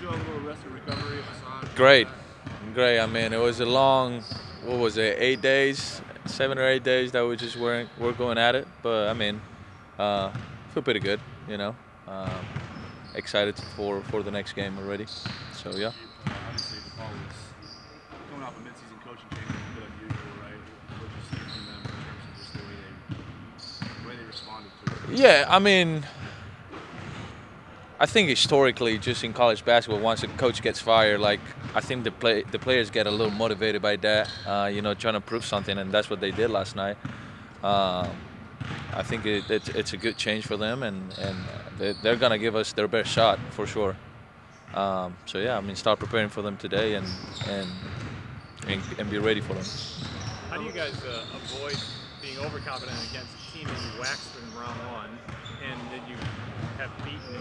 you a little rest and recovery, massage? Great, great. I mean, it was a long, what was it, 8 days, 7 or 8 days that we just we're going at it. But I mean, uh, feel pretty good, you know. Um, Excited for the next game already. So yeah. Obviously, the fall was coming off a midseason coaching change, a bit unusual, right? What you see from them in terms of just the way they responded to it? Yeah, I mean, I think historically, just in college basketball, once a coach gets fired, like I think the players get a little motivated by that, trying to prove something, and that's what they did last night. Um, I think it's a good change for them, and they're gonna give us their best shot for sure. So yeah, I mean, start preparing for them today and and be ready for them. How do you guys avoid being overconfident against a team that you waxed in round one and that you have beaten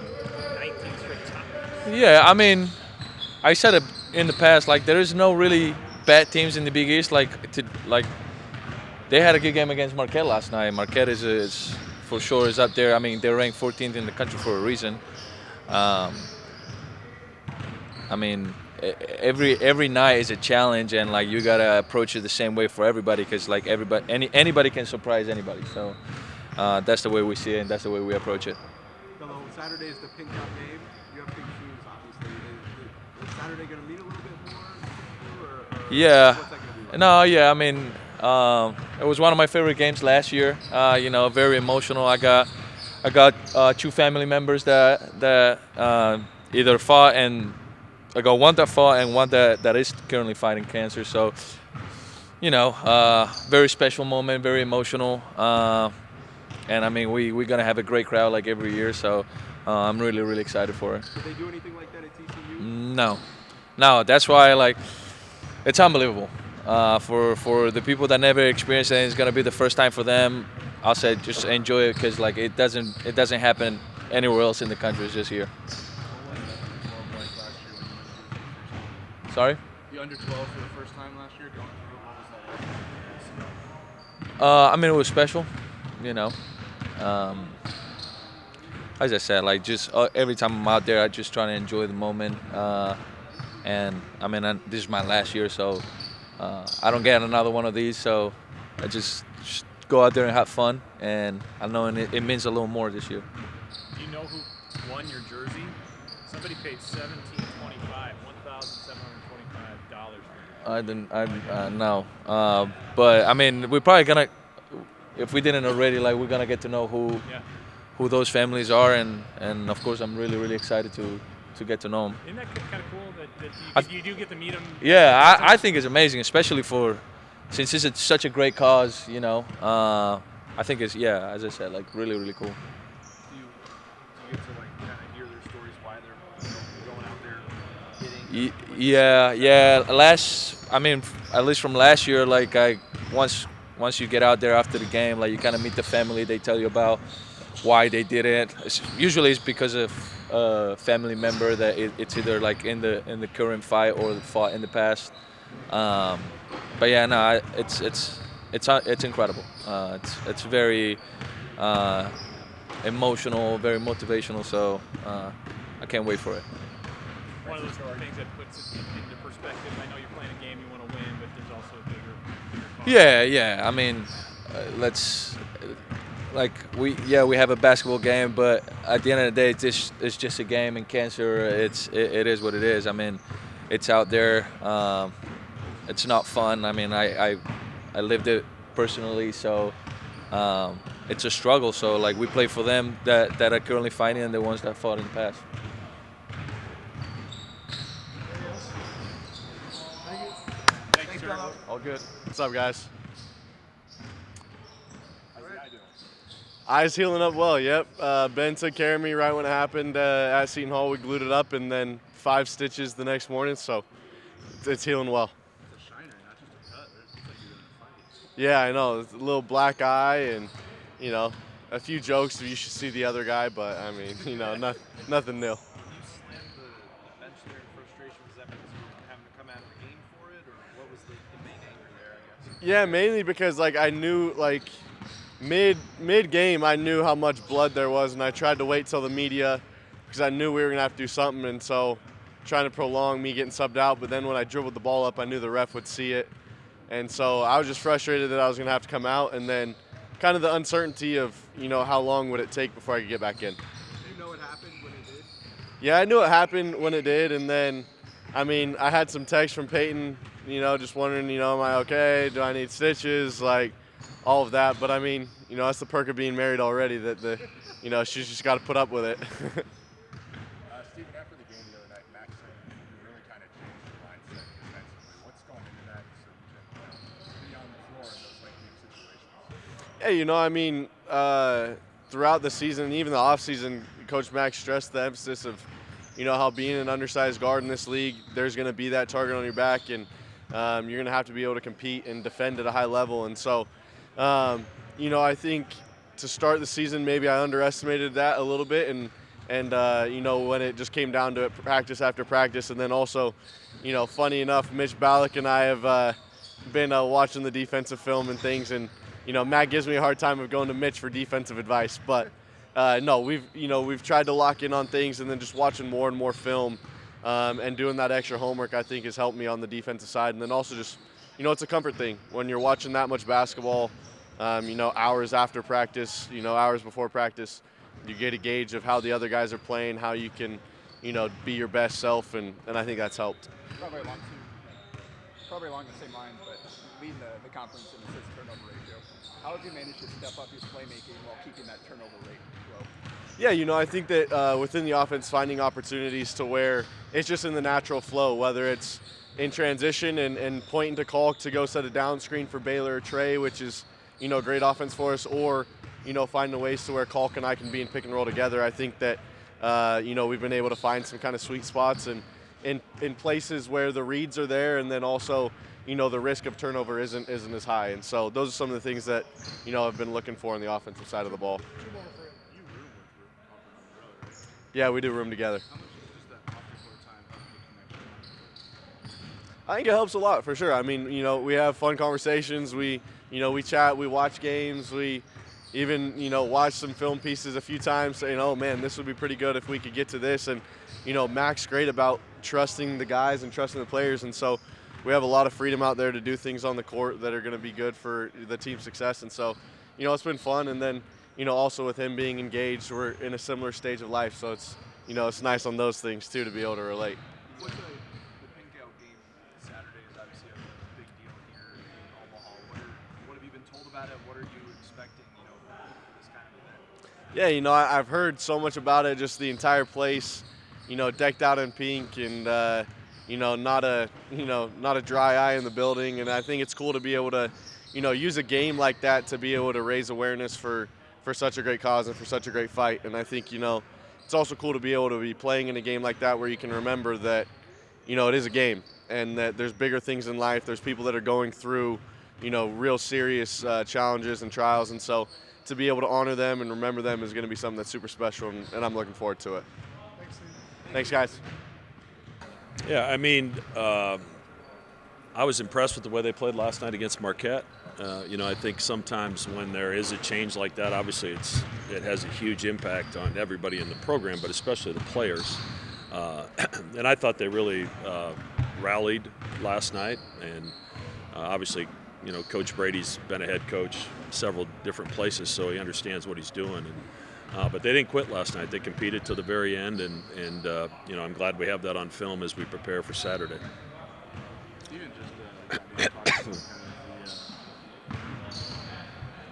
19 straight times? Yeah, I mean, I said it in the past. Like there is no really bad teams in the Big East. Like they had a good game against Marquette last night. Marquette is for sure is up there. I mean, they're ranked 14th in the country for a reason. Um, I mean, every night is a challenge, and like you gotta approach it the same way for everybody, because like anybody can surprise anybody. So that's the way we see it, and that's the way we approach it. Hello, Saturday is the pink cup game. You have pink shoes, obviously. Is Saturday going to mean a little bit more to you, or Yeah. what's that going to be like? No, yeah. I mean, it was one of my favorite games last year. Very emotional. I got two family members that either fought, and I got one that fought and one that is currently fighting cancer. So, very special moment, very emotional. And I mean, we're gonna have a great crowd like every year. So, I'm really really excited for it. Did they do anything like that at TCU? No, no. That's why it's unbelievable. For the people that never experienced it, it's gonna be the first time for them. I'll say just enjoy it, because like it doesn't happen anywhere else in the country. It's just here. Sorry. You under 12 for the first time last year, going through it. What was that like? I mean, it was special, you know. Um, as I said, like just every time I'm out there, I just try to enjoy the moment. And I mean, this is my last year, so I don't get another one of these. So I just go out there and have fun, and I know it means a little more this year. Do you know who won your jersey? Somebody paid $1,725, $1,725. I didn't. I no. But I mean, we're probably gonna, if we didn't already, like we're gonna get to know Yeah. who those families are, and of course I'm really really excited to get to know them. Isn't that kind of cool that you do get to meet them? Yeah, I think it's amazing, especially since it's such a great cause. I think it's, yeah, as I said, like really really cool. Do you get to like kind of hear their stories, why they're going out there getting? Yeah. I mean, at least from last year, like once you get out there after the game, like you kind of meet the family. They tell you about why they did it. Usually it's because of a family member that it's either like in the current fight or fought in the past. But yeah, no, it's incredible. It's very emotional, very motivational. So I can't wait for it. One of those things that puts it into perspective. I know you're playing a game you want to win, but there's also a bigger cause. Yeah. I mean, we have a basketball game, but at the end of the day, it's just a game. And cancer, it is what it is. I mean, it's out there. It's not fun. I mean, I lived it personally, so it's a struggle. So like we play for them that are currently fighting, and the ones that fought in the past. Thanks, sir. All good. What's up, guys? How's the eye doing? Eyes healing up well, yep. Ben took care of me right when it happened at Seton Hall. We glued it up and then 5 stitches the next morning, so it's healing well. It's a shiner, not just a cut. It looks like you're in a fight. Yeah, I know. It's a little black eye and, a few jokes. You should see the other guy, but, I mean, nothing new. You slammed the bench there in frustration. Was that because you were having to come out of the game for it, or what was the main anger there, I guess? Yeah, mainly because, I knew, mid-game, I knew how much blood there was, and I tried to wait till the media because I knew we were going to have to do something. And so trying to prolong me getting subbed out, but then when I dribbled the ball up, I knew the ref would see it. And so I was just frustrated that I was going to have to come out, and then kind of the uncertainty of, how long would it take before I could get back in. Did you know it happened when it did? Yeah, I knew it happened when it did, and then, I had some text from Peyton, just wondering, am I okay? Do I need stitches? Like, all of that. But, that's the perk of being married already, that she's just got to put up with it. Stephen, after the game the other night, Max said you really kind of changed your mindset defensively. What's going into that to be on the floor in those late game situations? Yeah, throughout the season, even the offseason, Coach Max stressed the emphasis of, how being an undersized guard in this league, there's going to be that target on your back, and you're going to have to be able to compete and defend at a high level. And so, I think to start the season, maybe I underestimated that a little bit, and when it just came down to it, practice after practice, and then also, funny enough, Mitch Ballack and I have been watching the defensive film and things, and Matt gives me a hard time of going to Mitch for defensive advice, but no, we've tried to lock in on things, and then just watching more and more film and doing that extra homework, I think, has helped me on the defensive side, and then also just, it's a comfort thing when you're watching that much basketball. Hours after practice, hours before practice, you get a gauge of how the other guys are playing, how you can, be your best self, and I think that's helped. Probably along the same lines, but leading the conference in assist turnover ratio. How have you managed to step up your playmaking while keeping that turnover rate low? Yeah, I think that within the offense, finding opportunities to where it's just in the natural flow, whether it's in transition and pointing to Calk to go set a down screen for Baylor or Trey, which is, great offense for us, or, finding ways to where Calk and I can be in pick and roll together. I think that, we've been able to find some kind of sweet spots and in places where the reads are there, and then also, the risk of turnover isn't as high. And so those are some of the things that, I've been looking for on the offensive side of the ball. Yeah, we do room together. How much is just that off-the-court time help the connection? I think it helps a lot, for sure. We have fun conversations. We chat, we watch games. We even, watch some film pieces a few times saying, oh, man, this would be pretty good if we could get to this. And, Mac's great about trusting the guys and trusting the players. And so we have a lot of freedom out there to do things on the court that are going to be good for the team's success. And so, it's been fun. And then, also with him being engaged, we're in a similar stage of life. So it's, it's nice on those things, too, to be able to relate. The Pinkout game Saturday is obviously a big deal here in Omaha. What have you been told about it? What are you expecting, for this kind of event? Yeah, I've heard so much about it, just the entire place, decked out in pink, and not a dry eye in the building. And I think it's cool to be able to, use a game like that to be able to raise awareness for such a great cause and for such a great fight. And I think, it's also cool to be able to be playing in a game like that where you can remember that, it is a game and that there's bigger things in life. There's people that are going through, real serious challenges and trials. And so to be able to honor them and remember them is going to be something that's super special, and I'm looking forward to it. Thanks, guys. Yeah, I was impressed with the way they played last night against Marquette. I think sometimes when there is a change like that, obviously it has a huge impact on everybody in the program, but especially the players. And I thought they really rallied last night. And obviously, Coach Brady's been a head coach several different places, so he understands what he's doing. But they didn't quit last night. They competed to the very end, and I'm glad we have that on film as we prepare for Saturday. Steven, just talk about the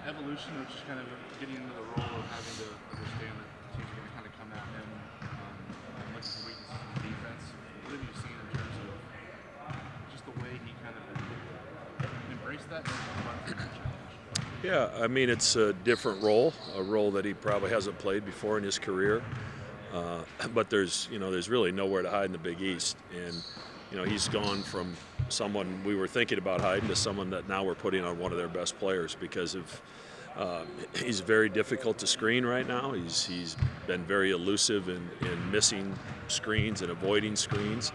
evolution of just kind of getting into the role of having to understand that teams are going to kind of come at him and looking for weaknesses in defense. What have you seen in terms of just the way he kind of embraced that and run through the challenge? Yeah, it's a different role, a role that he probably hasn't played before in his career. But there's really nowhere to hide in the Big East. And, he's gone from someone we were thinking about hiding to someone that now we're putting on one of their best players because of he's very difficult to screen right now. He's been very elusive in missing screens and avoiding screens.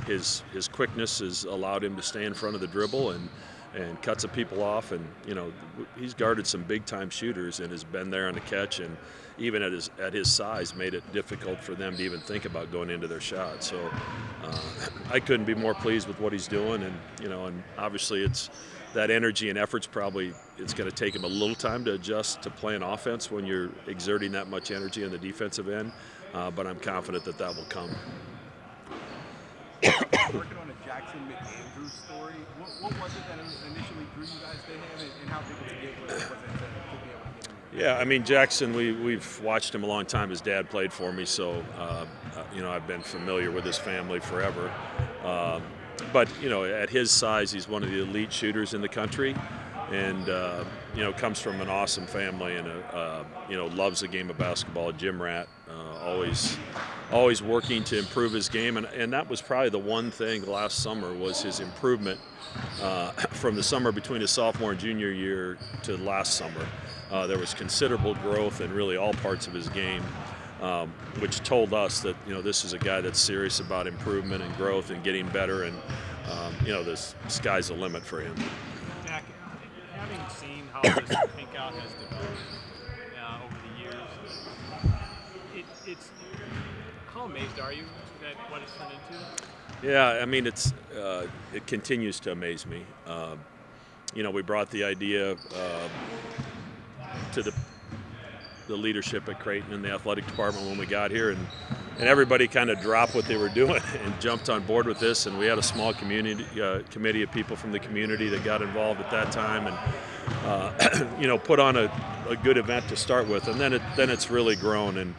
His quickness has allowed him to stay in front of the dribble, and and cut some people off. And he's guarded some big-time shooters and has been there on the catch, and even at his size, made it difficult for them to even think about going into their shot. So I couldn't be more pleased with what he's doing, and obviously it's that energy and effort's probably it's going to take him a little time to adjust to playing offense when you're exerting that much energy on the defensive end, but I'm confident that will come. Working on a Jackson McAndrews story, what was it that initially drew you guys to him, and how big of a deal was it to be able to get him? Yeah, I mean, Jackson, we've watched him a long time. His dad played for me, so I've been familiar with his family forever. But at his size, he's one of the elite shooters in the country, and comes from an awesome family, and loves the game of basketball. Gym rat, always working to improve his game, and that was probably the one thing last summer was his improvement from the summer between his sophomore and junior year to last summer. There was considerable growth in really all parts of his game, which told us that this is a guy that's serious about improvement and growth and getting better, and the sky's the limit for him. Jack, having seen how this pink out has developed over the years, it's how amazed are you at what it's turned into? Yeah, I mean it continues to amaze me. We brought the idea to the leadership at Creighton and the athletic department when we got here, and everybody kind of dropped what they were doing and jumped on board with this, and we had a small community committee of people from the community that got involved at that time, and put on a good event to start with, and then it's really grown, and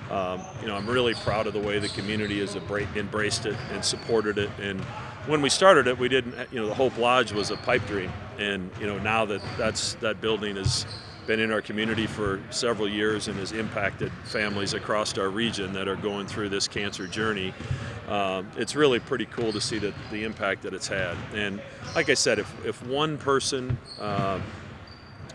I'm really proud of the way the community has embraced it and supported it. And when we started it, we didn't, the Hope Lodge was a pipe dream, and now that building has been in our community for several years and has impacted families across our region that are going through this cancer journey. It's really pretty cool to see the impact that it's had. And like I said, if one person,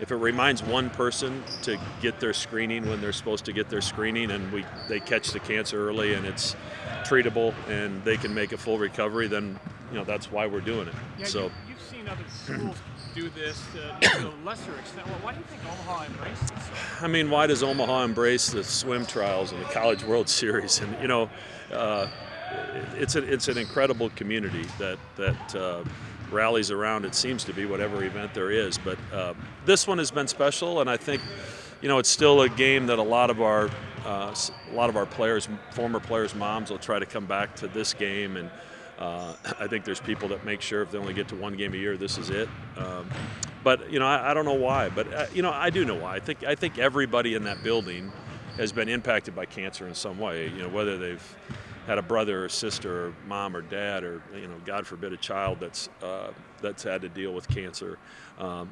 if it reminds one person to get their screening when they're supposed to get their screening, and they catch the cancer early and it's treatable and they can make a full recovery, then that's why we're doing it. Yeah, so you've seen other schools do this to a lesser extent. Well, why do you think Omaha embraced it so? I mean, why does Omaha embrace the swim trials and the College World Series? And it's an incredible community that rallies around, it seems to be, whatever event there is. But this one has been special, and I think it's still a game that a lot of our players, former players' moms, will try to come back to this game, and I think there's people that make sure if they only get to one game a year, this is it. But I don't know why, but I do know why. I think everybody in that building has been impacted by cancer in some way. Whether they've had a brother or sister or mom or dad, or God forbid, a child that's had to deal with cancer.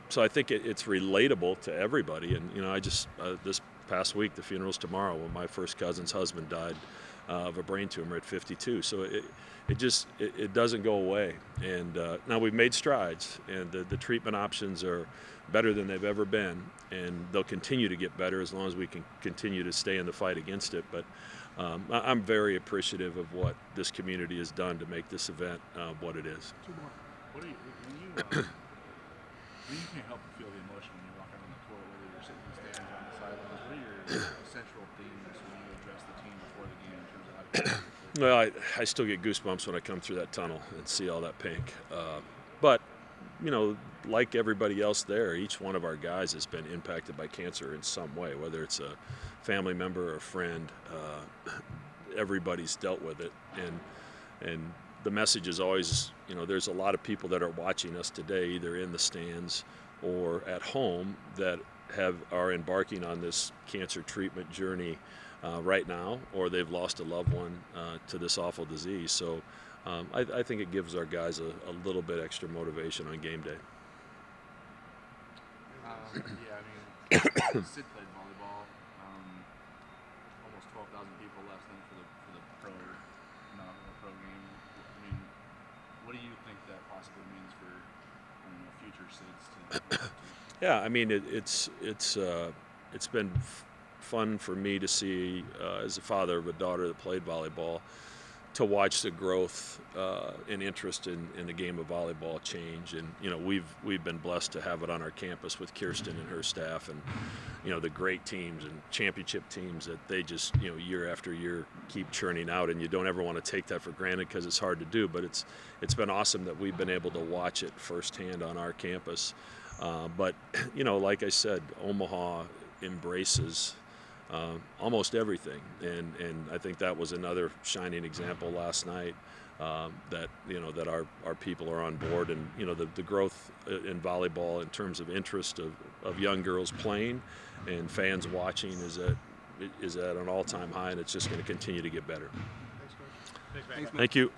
So I think it's relatable to everybody. And I just this past week, the funeral's tomorrow, when my first cousin's husband died of a brain tumor at 52. So it doesn't go away. And now we've made strides, and the treatment options are better than they've ever been, and they'll continue to get better as long as we can continue to stay in the fight against it. But I'm very appreciative of what this community has done to make this event what it is. Two more. When you can't help but feel the emotion when you're walking on the court, whether you're sitting in the stands or on the sidelines, what are your central themes when you address the team before the game in terms of how to feel? Well, I still get goosebumps when I come through that tunnel and see all that pink. But like everybody else there, each one of our guys has been impacted by cancer in some way, whether it's a family member or a friend. Everybody's dealt with it, and the message is always, there's a lot of people that are watching us today, either in the stands or at home, that are embarking on this cancer treatment journey right now, or they've lost a loved one to this awful disease. So I think it gives our guys a little bit extra motivation on game day. Sid played volleyball. Almost 12,000 people left in for the pro game. I mean, what do you think that possibly means for future Sids? Yeah, I mean it's been fun for me to see as a father of a daughter that played volleyball, to watch the growth and interest in the game of volleyball change. And we've been blessed to have it on our campus with Kirsten and her staff, and the great teams and championship teams that they just year after year keep churning out, and you don't ever want to take that for granted because it's hard to do. But it's been awesome that we've been able to watch it firsthand on our campus. But like I said, Omaha embraces almost everything, and I think that was another shining example last night, that that our people are on board, and the growth in volleyball in terms of interest of young girls playing and fans watching is at an all-time high, and it's just going to continue to get better. Thanks, Coach. Thanks, Matt. Thank you.